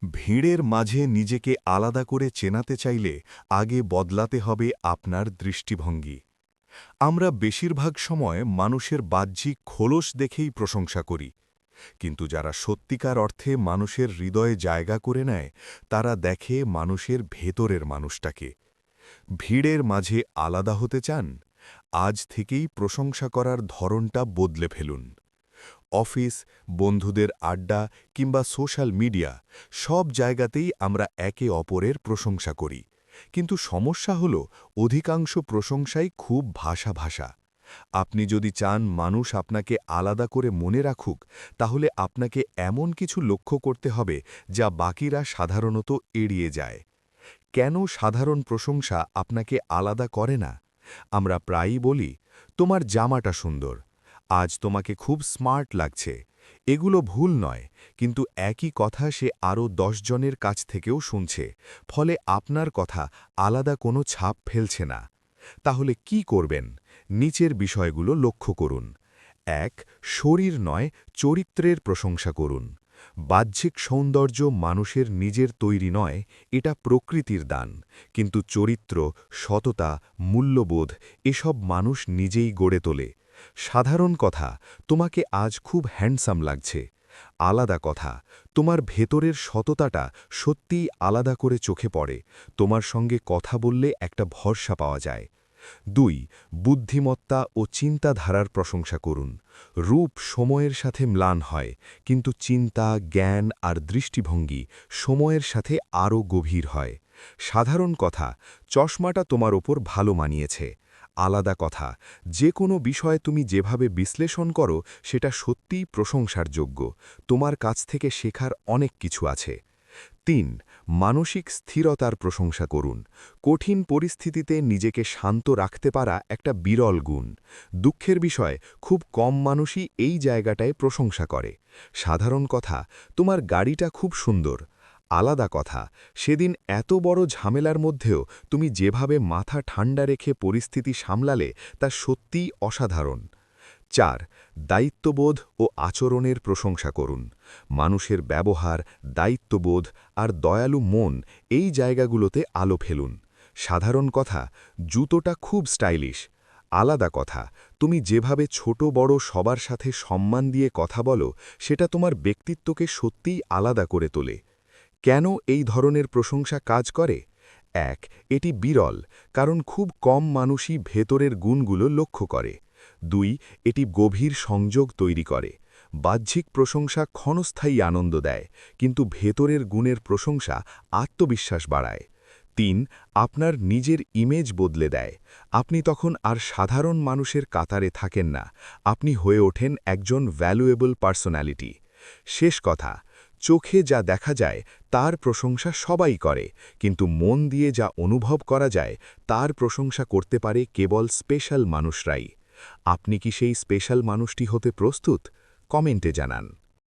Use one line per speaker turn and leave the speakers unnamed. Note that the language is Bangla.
ভিড়ের মাঝে নিজেকে আলাদা করে চেনাতে চাইলে আগে বদলাতে হবে আপনার দৃষ্টিভঙ্গি। আমরা বেশিরভাগ সময় মানুষের বাহ্যিক খোলস দেখেই প্রশংসা করি, কিন্তু যারা সত্যিকার অর্থে মানুষের হৃদয়ে জায়গা করে নেয় তারা দেখে মানুষের ভেতরের মানুষটাকে। ভিড়ের মাঝে আলাদা হতে চান? আজ থেকেই প্রশংসা করার ধরনটা বদলে ফেলুন। অফিস, বন্ধুদের আড্ডা কিংবা সোশ্যাল মিডিয়া, সব জায়গাতেই আমরা একে অপরের প্রশংসা করি, কিন্তু সমস্যা হল অধিকাংশ প্রশংসাই খুব ভাষা। আপনি যদি চান মানুষ আপনাকে আলাদা করে মনে রাখুক, তাহলে আপনাকে এমন কিছু লক্ষ্য করতে হবে যা বাকিরা সাধারণত এড়িয়ে যায়। কেন সাধারণ প্রশংসা আপনাকে আলাদা করে না? আমরা প্রায়ই বলি, তোমার জামাটা সুন্দর, আজ তোমাকে খুব স্মার্ট লাগছে। এগুলো ভুল নয়, কিন্তু একই কথা সে আরও 10 জনের কাছ থেকেও শুনছে, ফলে আপনার কথা আলাদা কোনো ছাপ ফেলছে না। তাহলে কি করবেন? নিচের বিষয়গুলো লক্ষ্য করুন। ১. শরীর নয়, চরিত্রের প্রশংসা করুন। বাহ্যিক সৌন্দর্য মানুষের নিজের তৈরি নয়, এটা প্রকৃতির দান, কিন্তু চরিত্র, সততা, মূল্যবোধ এসব মানুষ নিজেই গড়ে তোলে। সাধারণ কথা, তোমাকে আজ খুব হ্যান্ডসাম লাগছে। আলাদা কথা, তোমার ভেতরের সততাটা সত্যিই আলাদা করে চোখে পড়ে, তোমার সঙ্গে কথা বললে একটা ভরসা পাওয়া যায়। ২. বুদ্ধিমত্তা ও চিন্তাধারার প্রশংসা করুন। রূপ সময়ের সাথে ম্লান হয়, কিন্তু চিন্তা, জ্ঞান আর দৃষ্টিভঙ্গি সময়ের সাথে আরও গভীর হয়। সাধারণ কথা, চশমাটা তোমার ওপর ভালো মানিয়েছে। আলাদা কথা, যে কোনো বিষয়ে তুমি যেভাবে বিশ্লেষণ করো সেটা সত্যিই প্রশংসার যোগ্য, তোমার কাছ থেকে শেখার অনেক কিছু আছে। ৩. মানসিক স্থিরতার প্রশংসা করুন। কঠিন পরিস্থিতিতে নিজেকে শান্ত রাখতে পারা একটা বিরল গুণ। দুঃখের বিষয়, খুব কম মানুষই এই জায়গাটায় প্রশংসা করে। সাধারণ কথা, তোমার গাড়িটা খুব সুন্দর। আলাদা কথা, সেদিন এত বড় ঝামেলার মধ্যেও তুমি যেভাবে মাথা ঠান্ডা রেখে পরিস্থিতি সামলালে তা সত্যিই অসাধারণ। ৪. দায়িত্ববোধ ও আচরণের প্রশংসা করুন। মানুষের ব্যবহার, দায়িত্ববোধ আর দয়ালু মন, এই জায়গাগুলোতে আলো ফেলুন। সাধারণ কথা, জুতোটা খুব স্টাইলিশ। আলাদা কথা, তুমি যেভাবে ছোট বড় সবার সাথে সম্মান দিয়ে কথা বলো, সেটা তোমার ব্যক্তিত্বকে সত্যিই আলাদা করে তোলে। কেন এই ধরনের প্রশংসা কাজ করে? ১. এটি বিরল, কারণ খুব কম মানুষই ভেতরের গুণগুলো লক্ষ্য করে। ২. এটি গভীর সংযোগ তৈরি করে। বাহ্যিক প্রশংসা ক্ষণস্থায়ী আনন্দ দেয়, কিন্তু ভেতরের গুণের প্রশংসা আত্মবিশ্বাস বাড়ায়। ৩. আপনার নিজের ইমেজ বদলে দেয়। আপনি তখন আর সাধারণ মানুষের কাতারে থাকেন না, আপনি হয়ে ওঠেন একজন ভ্যালুয়েবল পার্সোনালিটি। শেষ কথা, চোখে যা দেখা যায় তার প্রশংসা সবাই করে, কিন্তু মন দিয়ে যা অনুভব করা যায় তার প্রশংসা করতে পারে কেবল স্পেশাল মানুষরাই। আপনি কি সেই স্পেশাল মানুষটি হতে প্রস্তুত? কমেন্টে জানান।